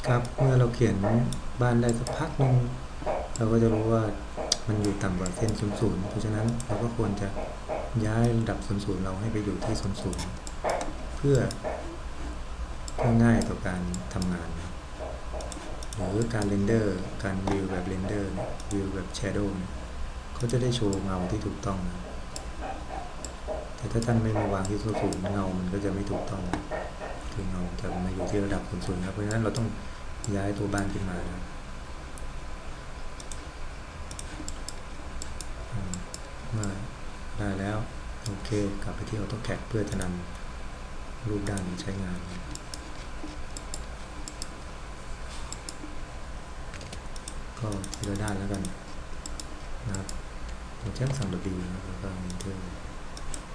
ครับเมื่อเราเขียนบ้านได้สักพักนึงเราก็จะรู้ว่ามันอยู่ต่ำกว่าเส้น00เพราะฉะนั้นเราก็ควรจะย้ายระดับ00เราให้ไปอยู่ที่00เพื่อง่ายต่อการทำงานนะหรือการเรนเดอร์การวิวแบบเรนเดอร์วิวแบบแชโดว์เขาจะได้โชว์เงาที่ถูกต้องนะแต่ถ้าท่านไม่มาวางที่00เงามันก็จะไม่ถูกต้องคือเงาจะมาอยู่ที่ระดับ00นะเพราะฉะนั้นเราต้องย้ายตัวบ้านขึ้นมานะเมื่อได้แล้วโอเคกลับไปที่ AutoCAD เพื่อจะนำรูปด้านนี้ใช้งานก็ทีละด้านแล้วกันนะครับผมใช้สั่ง W แล้วก็ Enter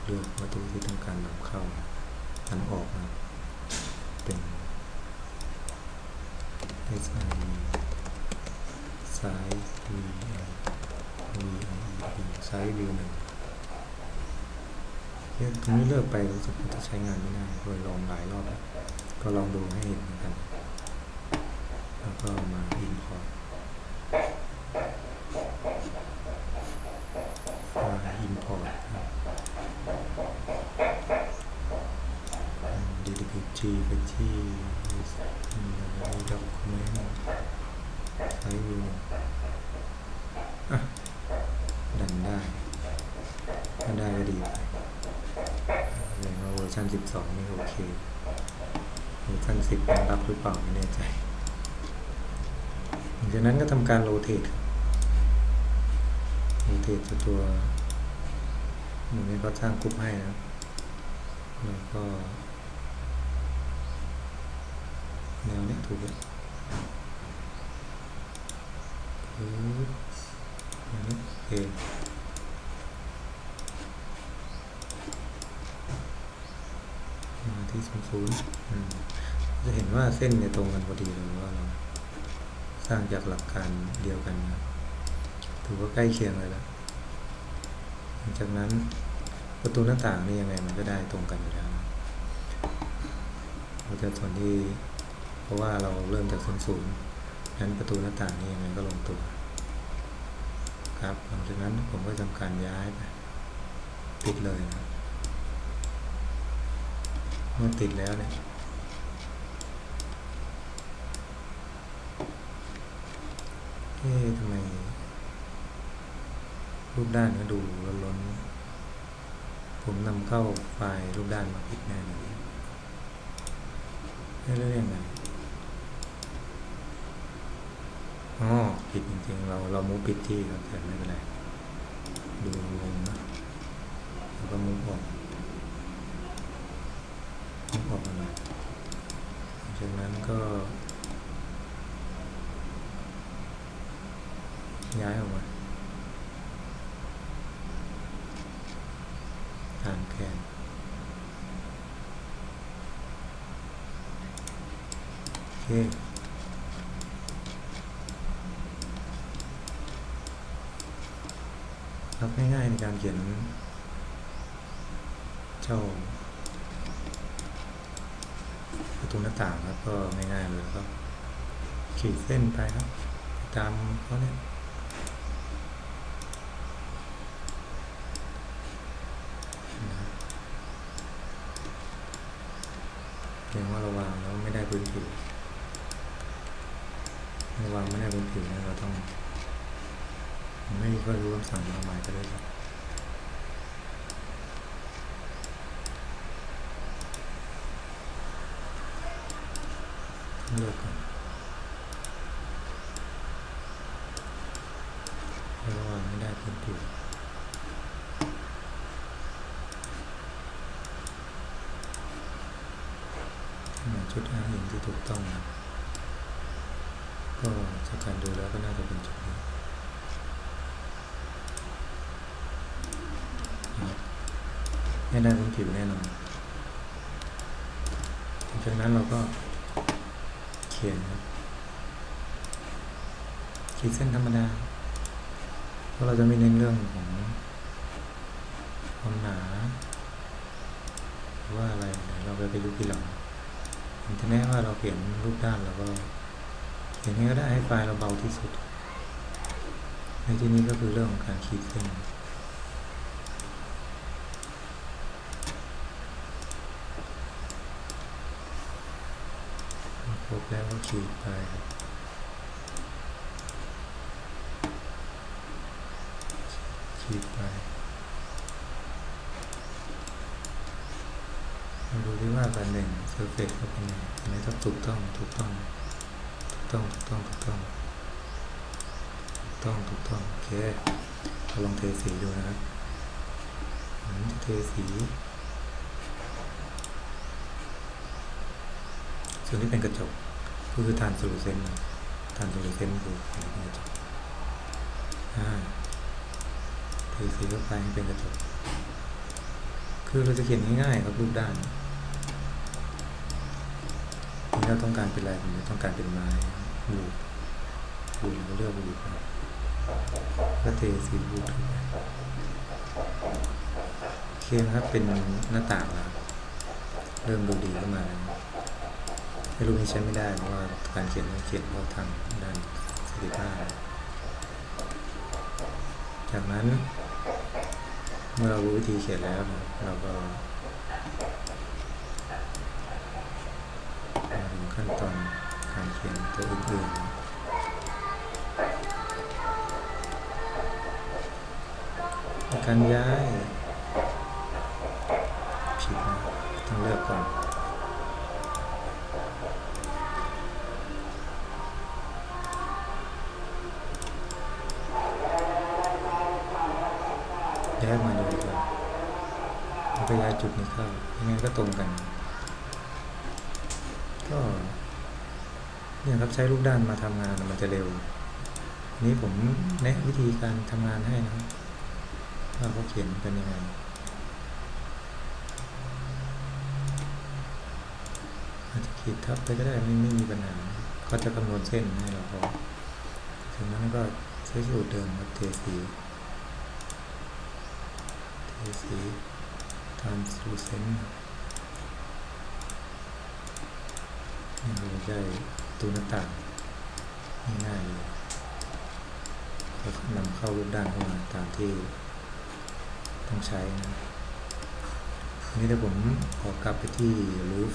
เลือกวัตถุที่ต้องการนำเข้านำออกนะเป็น SID size size view 1ตรงนี้เลือกไปรู้สึกว่าจะใช้งานไม่ได้เคยลองหลายรอบแล้วก็ลองดูให้เห็นเหมือนกันแล้วก็มา import import DWG ไปที่ document size view ดันได้ถ้าได้ก็ดีไปอย่างว่าเวอร์ชัน12นี่โอเคเวอร์ชัน10มันรับหรือเปล่าไม่แน่ใจหลังจากนั้นก็ทำการโรเตทตัวเหมือนนี้เขาสร้างกรุ๊ปให้นะแล้วก็แนวนี้ถูกแล้วอย่างนี้โอเคมาที่00จะเห็นว่าเส้นเนี่ยตรงกันพอดีเลยว่าเราสร้างจากหลักการเดียวกันนะถือว่าใกล้เคียงเลยละหลังจากนั้นประตูหน้าต่างนี่ยังไงมันก็ได้ตรงกันอยู่แล้วเราจะส่วนที่เพราะว่าเราเริ่มจาก00นั้นประตูหน้าต่างนี่ยังไงก็ลงตัวครับหลังจากนั้นผมก็ทำการย้ายไปติดเลยนะเมื่อติดแล้วเนี่ยทำไมรูปด้านก็ดูล้นๆผมนำเข้าไฟล์รูปด้านมาผิดแน่เลยเรื่องยังไงผิดจริงๆเรามูฟผิดที่ครับแต่ไม่เป็นไรดูงงนะแล้วก็มูฟออกมาหน่อยจากนั้นก็ย้ายออกมาตามแกนโอเคครับง่ายๆในการเขียนเจ้าประตูหน้าต่างครับก็ง่ายๆเลยครับขีดเส้นไปครับตามเขาเนี่ยเพียงว่าเราวางแล้วไม่ได้พื้นผิววางไม่ได้พื้นผิวนะเราต้องไม่ค่อยรู้คำสั่งเราหมายก็ได้ครับเลือกก่อนระหว่างไม่ได้พื้นผิวจุดอ้างอิงที่ถูกต้องนะก็จากการดูแล้วก็น่าจะเป็นจุดนี้ไม่ได้พื้นผิวแน่นอนจากนั้นเราก็เขียนครับขีดเส้นธรรมดาเพราะเราจะไม่เน้นเรื่องของความหนาหรือว่าอะไรเราไปประยุกต์ทีหลังมันจะแน่ว่าเราเขียนรูปด้านแล้วก็ ขียนยังไงก็ได้ให้ไฟล์เราเบาที่สุดในที่นี้ก็คือเรื่องของการขีดเส้นครบแล้วก็ขีดไปขีดไปมาดูที่ว่าการแบ่งเซอร์เฟซเขาเป็นยังไงอันนี้ต้องถูกต้องโอเคเราลองเทสีดูนะครับเทสีส่วนที่เป็นกระจกก็คือทานโซลูเซนต์คือเป็นกระจกเทสีเข้าไปให้เป็นกระจกคือเราจะเขียนง่ายๆครับรูปด้านนี่เราต้องการเป็นอะไรผมต้องการเป็นไม้บูดเราเลือกบูดก็เทสีบูดโอเคนะครับเป็นหน้าต่างแล้วเริ่มดูดีขึ้นมาแล้วไม่รู้นี้ใช้ไม่ได้เพราะว่าการเขียนเราทำด้านสถิตภาพจากนั้นเมื่อเรารู้วิธีเขียนแล้วเราก็มาถึงขั้นตอนการเขียนตัวอื่นๆการย้ายผิดนะต้องเลือกก่อนย้ายมาเลยครับแล้วก็ย้ายจุดนี้เข้ายังไงก็ตรงกันก็เนี่ยครับใช้ลูกด้านมาทำงานมันจะเร็วนี้ผมแนะวิธีการทำงานให้นะครับว่าเขาเขียนเป็นยังไงอาจจะขีดทับไปก็ได้ไม่มีปัญหาเขาจะคำนวณเส้นให้เราพอถึงนั้นก็ใช้สูตรเดิมครับเทสีtranslucent นี่เราได้ตัวหน้าต่างง่ายๆเลยเรานำเข้ารูปด้านเข้ามาตามที่ต้องใช้นะอันนี้ถ้าผมขอกลับไปที่ roof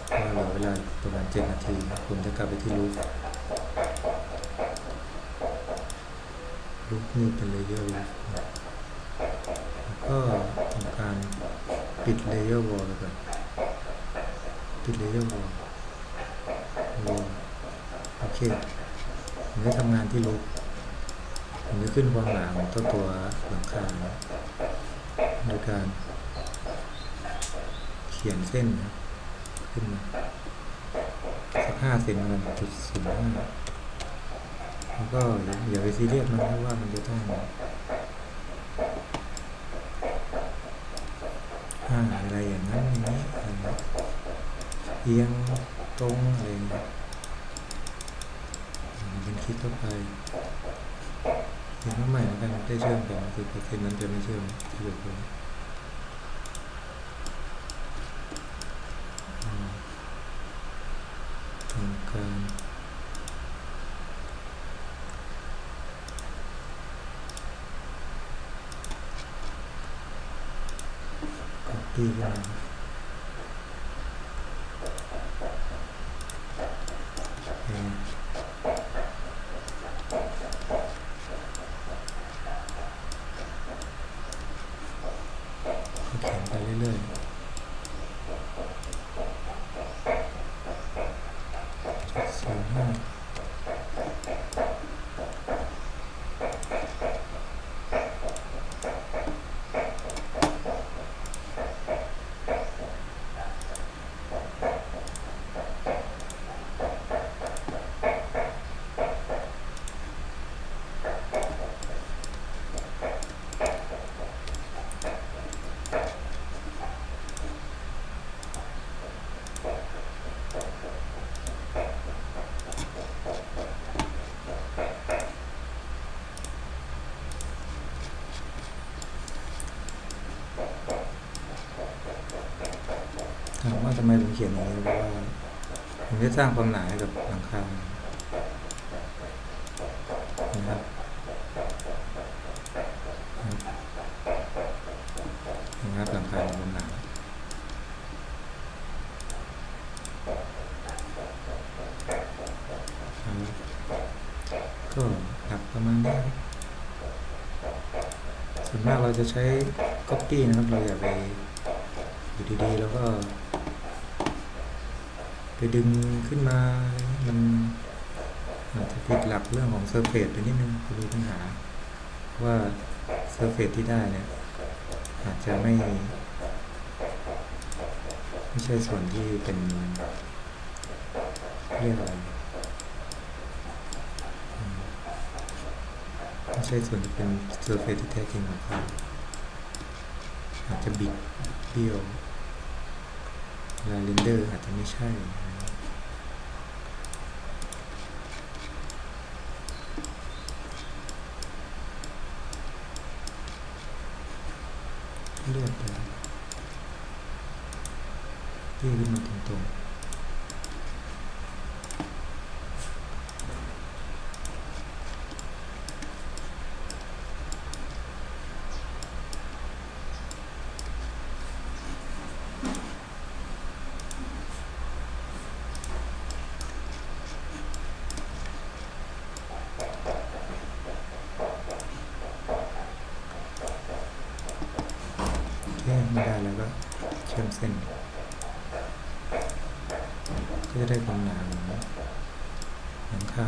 ว่าเหลือเวลาประมาณ7 นาทีผมจะกลับไปที่ roof นี่เป็นเลเยอร์ roof แล้วก็ทำการปิดเลเยอร์วอลเลยก่อนปิดเลเยอร์วอลโอเคผมจะทำงานที่รูฟผมจะขึ้นความหนาของตัวหลังคาโดยการเขียนเส้นขึ้นมาสัก5 เซนมัน0.05แล้วก็อย่าไปซีเรียสมันเพราะว่ามันจะต้องอะไรอย่างนั้นอย่างนี้เอียงตรงอะไรอย่างนี้มันคลิกเข้าไปเขียนมาใหม่แล้วกันได้เชื่อมกันคือเปอร์เซ็นต์นั้นจะไม่เชื่อมที่เดียวกันทำการดีกว่าก็เขียนไปเรื่อยๆ0.05ถามว่าทำไมผมเขียนอย่างนี้เพราะว่า ผมจะสร้างความหนาให้กับหลังคานะครับนะครับหลังคาในความหนาก็หนักประมาณนี้ส่วนมากเราจะใช้ copy นะครับเราอย่าไปอยู่ดีๆแล้วก็ไปดึงขึ้นมามันอาจจะผิดหลักเรื่องของ surface ไปนิดนึงจะมีปัญหาว่า surface ที่ได้เนี่ยอาจจะไม่ใช่ส่วนที่เป็นเรียกอะไรไม่ใช่ส่วนที่เป็น surface ที่แท้จริงของเขาอาจจะบิดเบี้ยวเวลาเรนเดอร์อาจจะไม่ใช่เลือกไปยื่นขึ้นมาตรงๆไม่ได้แล้วก็เชื่อมเส้นก็จะได้ความหนาของหลังคา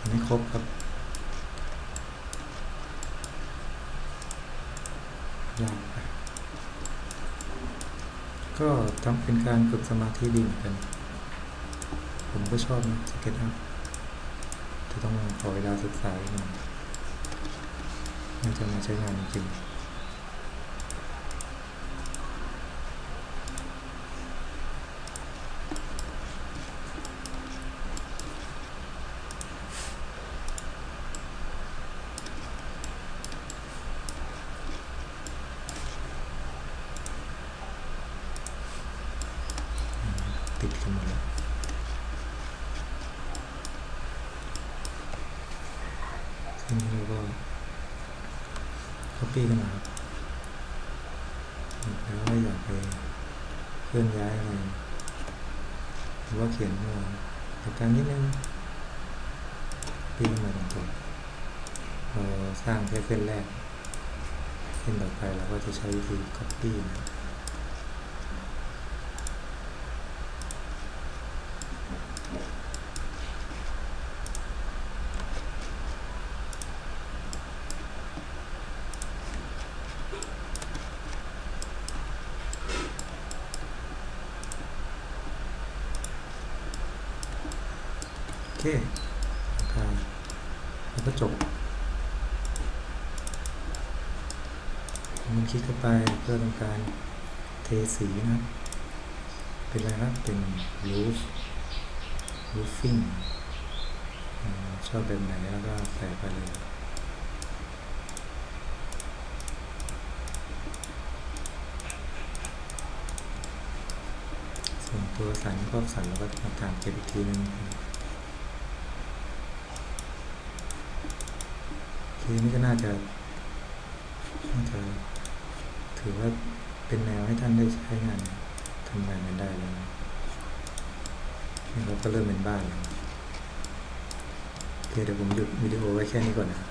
ไม่ครบครับยากไปก็ทำเป็นการฝึกสมาธิดีเหมือนกันผมก็ชอบนะสเก็ตอัพจะต้องขอเวลาศึกษาอีกหน่อยน่าจะมาใช้งานจริงติดกันหมดแล้วทีนี้เราก็ copy กันมาครับแล้วก็อยากไปเคลื่อนย้ายอะไรหรือว่าเขียนหัวประการนิดนึงปีนมาตรงๆเราสร้างแค่เส้นแรกเส้นต่อไปเราก็จะใช้วิธี copy นะโอเคแล้วก็จบมันคลิกเข้าไปเพื่อทำการเทสีนะครับเป็นอะไรครับเป็น roofing ชอบแบบไหนแล้วก็ใส่ไปเลยส่วนตัวสันก็สันแล้วก็มาตามเก็บอีกทีนึงทีนี้ก็น่าจะถือว่าเป็นแนวให้ท่านได้ใช้งานทำงานกันได้แล้วนะนี่เราก็เริ่มเป็นบ้านแล้วโอเคเดี๋ยวผมหยุดวิดีโอไว้แค่นี้ก่อนนะ